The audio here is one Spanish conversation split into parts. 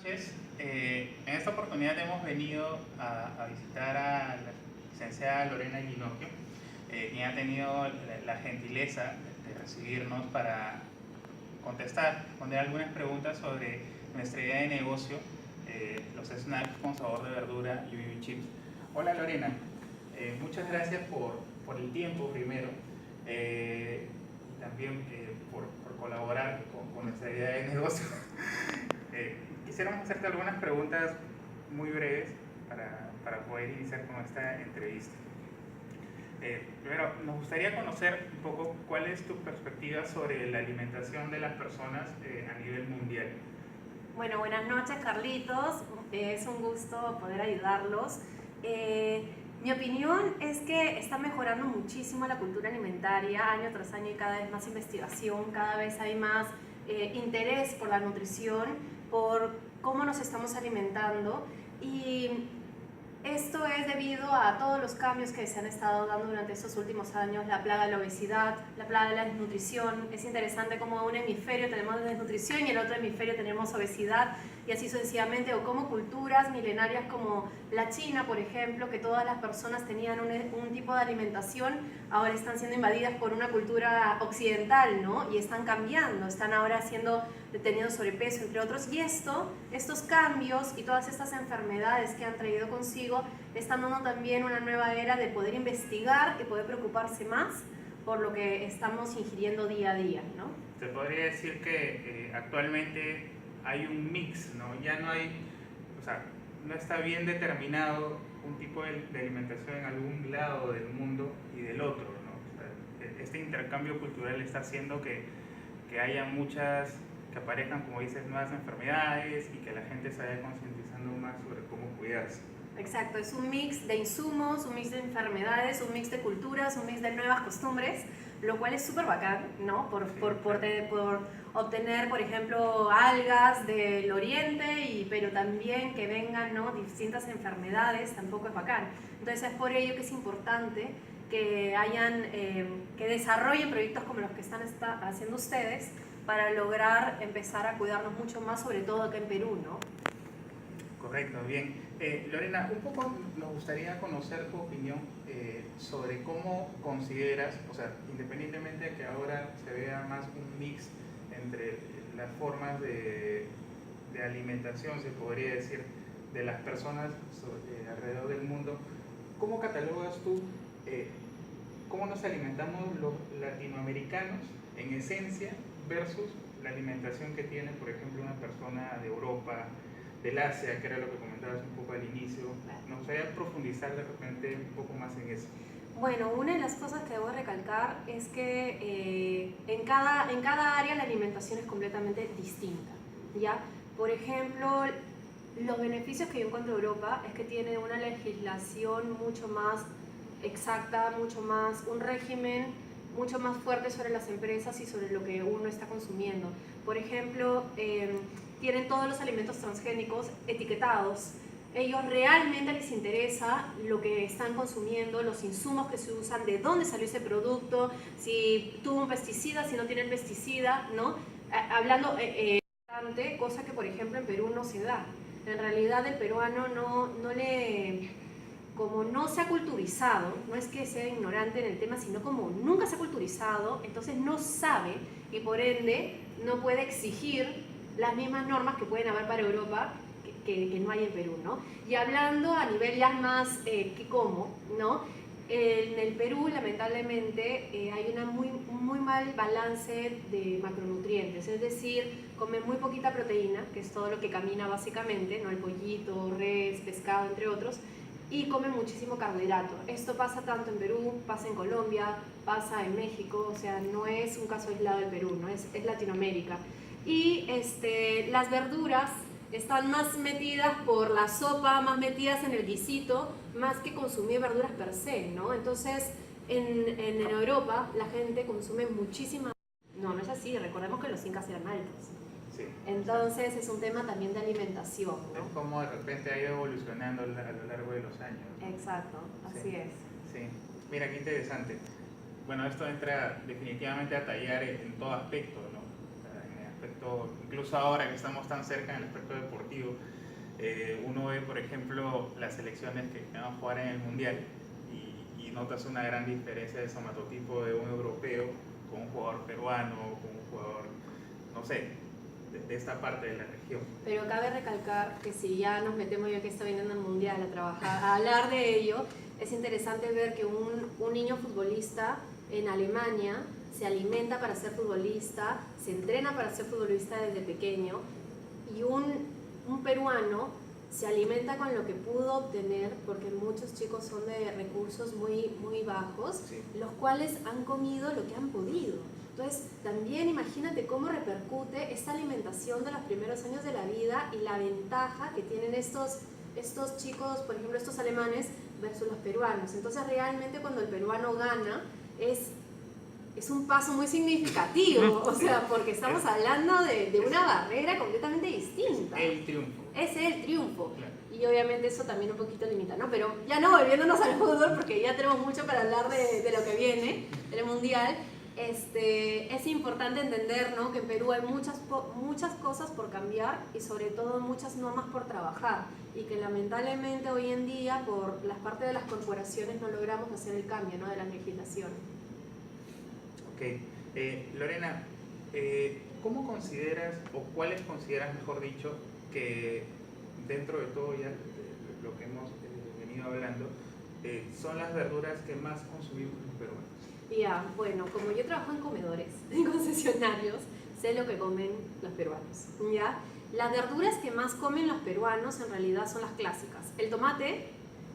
noches. En esta oportunidad hemos venido a visitar a la licenciada Lorena Ginocchio, quien ha tenido la gentileza de recibirnos para responder algunas preguntas sobre nuestra idea de negocio, los snacks con sabor de verdura y BB Chips. Hola Lorena, muchas gracias por el tiempo primero, también por colaborar con nuestra idea de negocio. Quisiéramos hacerte algunas preguntas muy breves para poder iniciar con esta entrevista. Primero, nos gustaría conocer un poco cuál es tu perspectiva sobre la alimentación de las personas a nivel mundial. Bueno, buenas noches, Carlitos. Es un gusto poder ayudarlos. Mi opinión es que está mejorando muchísimo la cultura alimentaria año tras año y cada vez más investigación, cada vez hay más interés por la nutrición, por cómo nos estamos alimentando, y esto es debido a todos los cambios que se han estado dando durante estos últimos años, la plaga de la obesidad, la plaga de la desnutrición. Es interesante cómo un hemisferio tenemos desnutrición y en el otro hemisferio tenemos obesidad, y así sucesivamente, o como culturas milenarias como la China, por ejemplo, que todas las personas tenían un tipo de alimentación, ahora están siendo invadidas por una cultura occidental, ¿no? Y están cambiando, están ahora siendo teniendo sobrepeso, entre otros, y estos cambios y todas estas enfermedades que han traído consigo están dando también una nueva era de poder investigar y poder preocuparse más por lo que estamos ingiriendo día a día, ¿no? Se podría decir que actualmente hay un mix, ¿no? Ya no hay, o sea, no está bien determinado un tipo de alimentación en algún lado del mundo y del otro, ¿no? O sea, este intercambio cultural está haciendo que haya muchas, que aparezcan, como dices, nuevas enfermedades y que la gente se vaya concientizando más sobre cómo cuidarse. Exacto, es un mix de insumos, un mix de enfermedades, un mix de culturas, un mix de nuevas costumbres, lo cual es súper bacán, ¿no? Por obtener, por ejemplo, algas del oriente, pero también que vengan, ¿no?, distintas enfermedades, tampoco es bacán. Entonces es por ello que es importante que que desarrollen proyectos como los que están haciendo ustedes para lograr empezar a cuidarnos mucho más, sobre todo acá en Perú, ¿no? Correcto, bien. Lorena, un poco nos gustaría conocer tu opinión sobre cómo consideras, o sea, independientemente de que ahora se vea más un mix entre las formas de alimentación, se podría decir, de las personas alrededor del mundo, ¿cómo catalogas tú cómo nos alimentamos los latinoamericanos en esencia versus la alimentación que tiene, por ejemplo, una persona de Europa, del Asia, que era lo que comentabas un poco al inicio? Nos gustaría profundizar de repente un poco más en eso. Bueno, una de las cosas que debo recalcar es que en cada área la alimentación es completamente distinta, ¿ya? Por ejemplo, los beneficios que yo encuentro en Europa es que tiene una legislación mucho más exacta, un régimen mucho más fuerte sobre las empresas y sobre lo que uno está consumiendo. Por ejemplo, tienen todos los alimentos transgénicos etiquetados. Ellos realmente les interesa lo que están consumiendo, los insumos que se usan, de dónde salió ese producto, si tuvo un pesticida, si no tiene el pesticida, ¿no? Hablando, cosa que por ejemplo en Perú no se da. En realidad el peruano como no se ha culturizado, no es que sea ignorante en el tema, sino como nunca se ha culturizado, entonces no sabe y por ende no puede exigir las mismas normas que pueden haber para Europa que no hay en Perú, ¿no? Y hablando a nivel ya más que cómo, ¿no? En el Perú, lamentablemente, hay un muy mal balance de macronutrientes, es decir, comen muy poquita proteína, que es todo lo que camina básicamente, ¿no? El pollito, res, pescado, entre otros, y comen muchísimo carbohidrato. Esto pasa tanto en Perú, pasa en Colombia, pasa en México, o sea, no es un caso aislado del Perú, ¿no? Es Latinoamérica. Y las verduras están más metidas por la sopa, más metidas en el guisito, más que consumir verduras per se, ¿no? Entonces, en Europa la gente consume muchísimas... No, no es así, recordemos que los incas eran altos. Sí. Entonces es un tema también de alimentación, ¿no? Es como de repente ha ido evolucionando a lo largo de los años, ¿no? Exacto, así Sí. es. Sí, mira qué interesante. Bueno, esto entra definitivamente a tallar en todo aspecto, ¿no? aspecto, incluso ahora que estamos tan cerca en el aspecto deportivo, uno ve, por ejemplo, las selecciones que van a jugar en el Mundial y notas una gran diferencia de somatotipo de un europeo con un jugador peruano, con un jugador, no sé, de esta parte de la región. Pero cabe recalcar que si ya nos metemos, yo que estoy viniendo al Mundial a trabajar, a hablar de ello, es interesante ver que un niño futbolista en Alemania se alimenta para ser futbolista, se entrena para ser futbolista desde pequeño, y un peruano se alimenta con lo que pudo obtener, porque muchos chicos son de recursos muy, muy bajos, Sí. los cuales han comido lo que han podido. Entonces, también imagínate cómo repercute esta alimentación de los primeros años de la vida y la ventaja que tienen estos chicos, por ejemplo, estos alemanes versus los peruanos. Entonces, realmente cuando el peruano gana, es un paso muy significativo, o sea, porque estamos hablando de una barrera completamente distinta. El triunfo. Ese es el triunfo. Claro. Y obviamente eso también un poquito limita, ¿no? Pero ya no volviéndonos al fútbol, porque ya tenemos mucho para hablar de lo que viene, del Mundial. Es importante entender, ¿no?, que en Perú hay muchas cosas por cambiar y sobre todo muchas normas por trabajar, y que lamentablemente hoy en día por las partes de las corporaciones no logramos hacer el cambio, ¿no?, de las legislaciones. Ok. Lorena, ¿cómo consideras, o cuáles consideras, mejor dicho, que dentro de todo ya lo que hemos venido hablando, son las verduras que más consumimos los peruanos? Ya, bueno, como yo trabajo en comedores, en concesionarios, sé lo que comen los peruanos, ¿ya? Las verduras que más comen los peruanos en realidad son las clásicas: el tomate,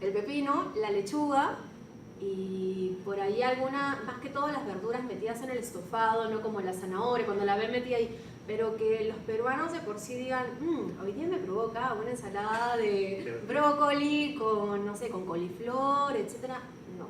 el pepino, la lechuga y por ahí alguna, más que todo las verduras metidas en el estofado, no como la zanahoria, cuando la ven metida ahí, pero que los peruanos de por sí digan, hoy día me provoca una ensalada de brócoli con, no sé, con coliflor, etcétera. No.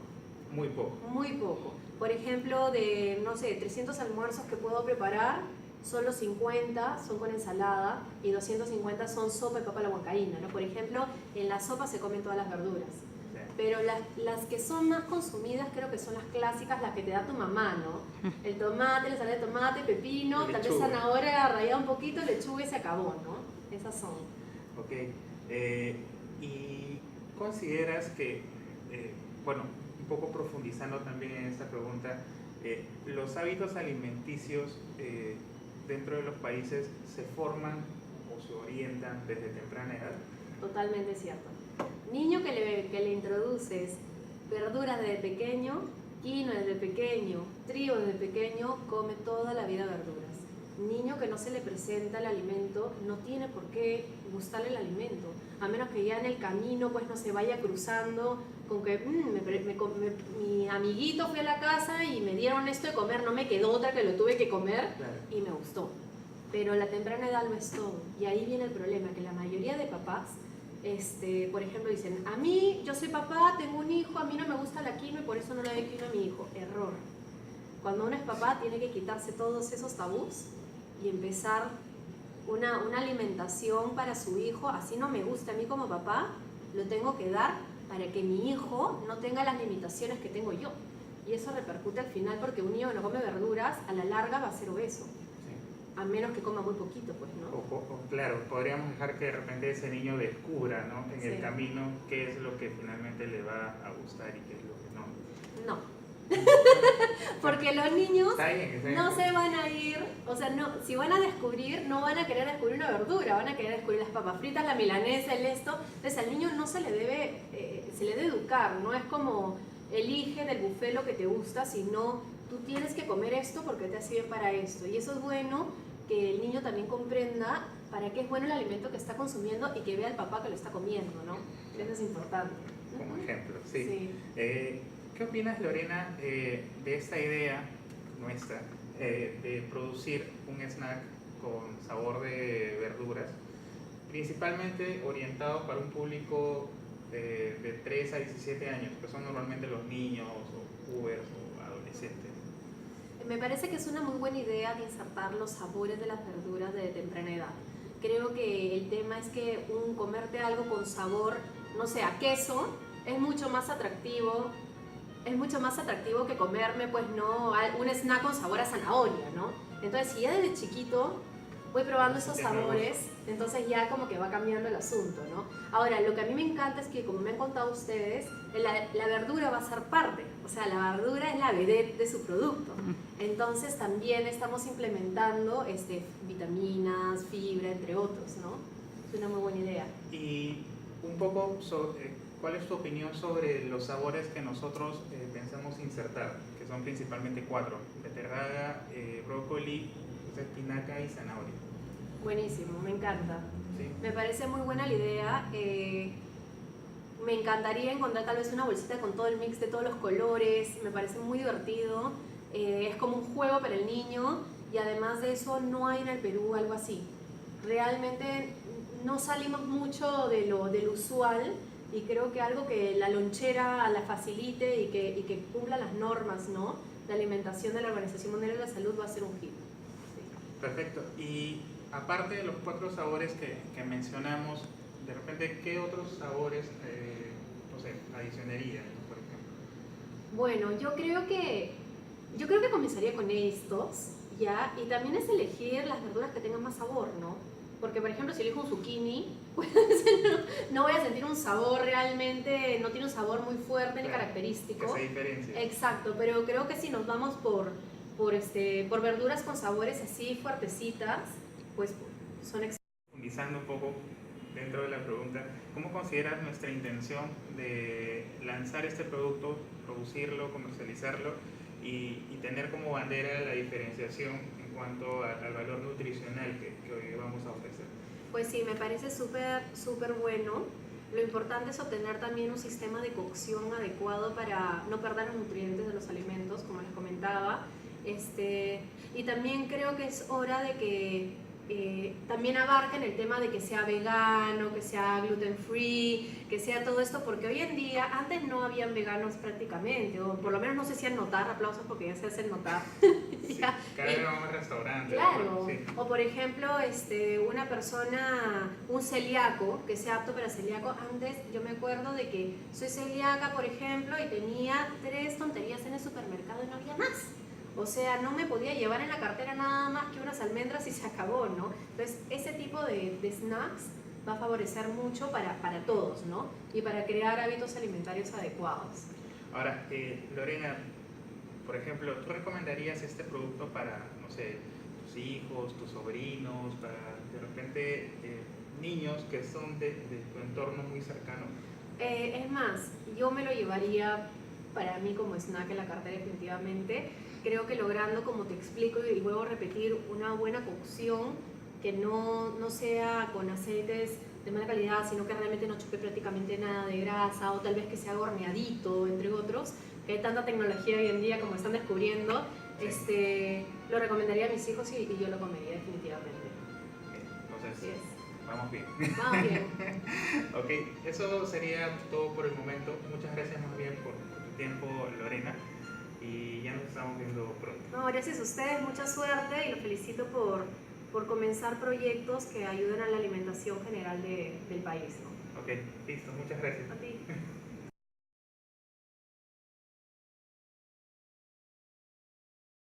Muy poco. Muy poco. Por ejemplo, de, no sé, 300 almuerzos que puedo preparar, solo 50 son con ensalada y 250 son sopa y papa a la huancaína, ¿no? Por ejemplo, en la sopa se comen todas las verduras. Sí. Pero las que son más consumidas creo que son las clásicas, las que te da tu mamá, ¿no? El tomate, la ensalada de tomate, pepino, tal vez zanahoria rallada un poquito, lechuga y se acabó, ¿no? Esas son. Ok. ¿Y consideras que, bueno, un poco profundizando también en esta pregunta, los hábitos alimenticios dentro de los países se forman o se orientan desde temprana edad? Totalmente cierto. Niño que le introduces verduras desde pequeño, quinoa desde pequeño, trigo desde pequeño, come toda la vida verduras. Niño que no se le presenta el alimento no tiene por qué gustarle el alimento, a menos que ya en el camino pues no se vaya cruzando con que mi amiguito fue a la casa y me dieron esto de comer, no me quedó otra que lo tuve que comer. Claro. Y me gustó. Pero la temprana edad lo es todo, y ahí viene el problema, que la mayoría de papás, por ejemplo, dicen, a mí, yo soy papá, tengo un hijo, a mí no me gusta la quinoa y por eso no le doy quinoa a mi hijo. Error. Cuando uno es papá tiene que quitarse todos esos tabús y empezar una alimentación para su hijo. Así no me gusta a mí como papá, lo tengo que dar para que mi hijo no tenga las limitaciones que tengo yo. Y eso repercute al final, porque un niño que no come verduras, a la larga va a ser obeso. A menos que coma muy poquito, pues, ¿no? Claro, podríamos dejar que de repente ese niño descubra, ¿no?, en Sí. el camino qué es lo que finalmente le va a gustar y qué es lo que no. No. Porque los niños Está bien. no se van a ir, o sea, no, si van a descubrir, no van a querer descubrir una verdura, van a querer descubrir las papas fritas, la milanesa, el esto. Entonces al niño no se le debe educar, no es como elige del buffet lo que te gusta, sino tú tienes que comer esto porque te hace bien para esto. Y eso es bueno, que el niño también comprenda para qué es bueno el alimento que está consumiendo y que vea al papá que lo está comiendo, ¿no? Eso es importante. Como ejemplo, sí. Sí. ¿Qué opinas, Lorena, de esta idea nuestra de producir un snack con sabor de verduras, principalmente orientado para un público de 3 a 17 años, que son normalmente los niños o pubers o adolescentes? Me parece que es una muy buena idea de insertar los sabores de las verduras de temprana edad. Creo que el tema es que comerte algo con sabor, no sé, a queso, es mucho más atractivo que comerme, pues, no, un snack con sabor a zanahoria, ¿no? Entonces, si ya desde chiquito voy probando esos Sí, me gusta. sabores, entonces ya como que va cambiando el asunto, ¿no? Ahora, lo que a mí me encanta es que, como me han contado ustedes, la verdura va a ser parte, o sea, la verdura es la vedette de su producto. Entonces también estamos implementando vitaminas, fibra, entre otros, ¿no? Es una muy buena idea. Y un poco ¿cuál es tu opinión sobre los sabores que nosotros pensamos insertar? Que son principalmente 4: beterraga, brócoli, espinaca y zanahoria. Buenísimo, me encanta. ¿Sí? Me parece muy buena la idea. Me encantaría encontrar tal vez una bolsita con todo el mix de todos los colores. Me parece muy divertido. Es como un juego para el niño y además de eso no hay en el Perú algo así. Realmente no salimos mucho de del usual y creo que algo que la lonchera la facilite y que cumpla las normas, ¿no?, de alimentación de la Organización Mundial de la Salud va a ser un hit. Sí. Perfecto. Y aparte de los 4 sabores que mencionamos, de repente, ¿qué otros sabores no sé, adicionarías, por ejemplo? Bueno, yo creo que comenzaría con estos, ¿ya? Y también es elegir las verduras que tengan más sabor, ¿no? Porque, por ejemplo, si elijo un zucchini, pues no voy a sentir un sabor realmente, no tiene un sabor muy fuerte ni Claro, característico. esa diferencia. Exacto, pero creo que si nos vamos por verduras con sabores así fuertecitas, pues son excelentes. Profundizando un poco dentro de la pregunta, ¿cómo consideras nuestra intención de lanzar este producto, producirlo, comercializarlo y tener como bandera la diferenciación en cuanto al valor nutricional que hoy vamos a ofrecer? Pues sí, me parece súper, súper bueno. Lo importante es obtener también un sistema de cocción adecuado para no perder los nutrientes de los alimentos, como les comentaba. Y también creo que es hora de que también abarquen el tema de que sea vegano, que sea gluten free, que sea todo esto, porque hoy en día, antes no habían veganos prácticamente, o por lo menos no se hacían notar, aplausos porque ya se hacen notar. Sí, Ya, cada vez vamos a restaurantes. claro, Sí. o por ejemplo, una persona, un celíaco, que sea apto para celíaco. Antes yo me acuerdo de que soy celíaca, por ejemplo, y tenía 3 tonterías en el supermercado y no había más. O sea, no me podía llevar en la cartera nada más que unas almendras y se acabó, ¿no? Entonces, ese tipo de snacks va a favorecer mucho para todos, ¿no? Y para crear hábitos alimentarios adecuados. Ahora, Lorena, por ejemplo, ¿tú recomendarías este producto para, no sé, tus hijos, tus sobrinos, para de repente niños que son de tu entorno muy cercano? Es más, yo me lo llevaría para mí como snack en la cartera definitivamente. Creo que logrando, como te explico y vuelvo a repetir, una buena cocción que no sea con aceites de mala calidad, sino que realmente no chupe prácticamente nada de grasa, o tal vez que sea horneadito, entre otros, que hay tanta tecnología hoy en día como están descubriendo. Lo recomendaría a mis hijos y yo lo comería definitivamente. Entonces, Así es. vamos bien. Vamos bien. Ok, eso sería todo por el momento. Muchas gracias más bien por tu tiempo, Lorena, y ya nos estamos viendo pronto. No, gracias a ustedes, mucha suerte y los felicito por comenzar proyectos que ayuden a la alimentación general del país, ¿no? Ok, listo, muchas gracias. A ti.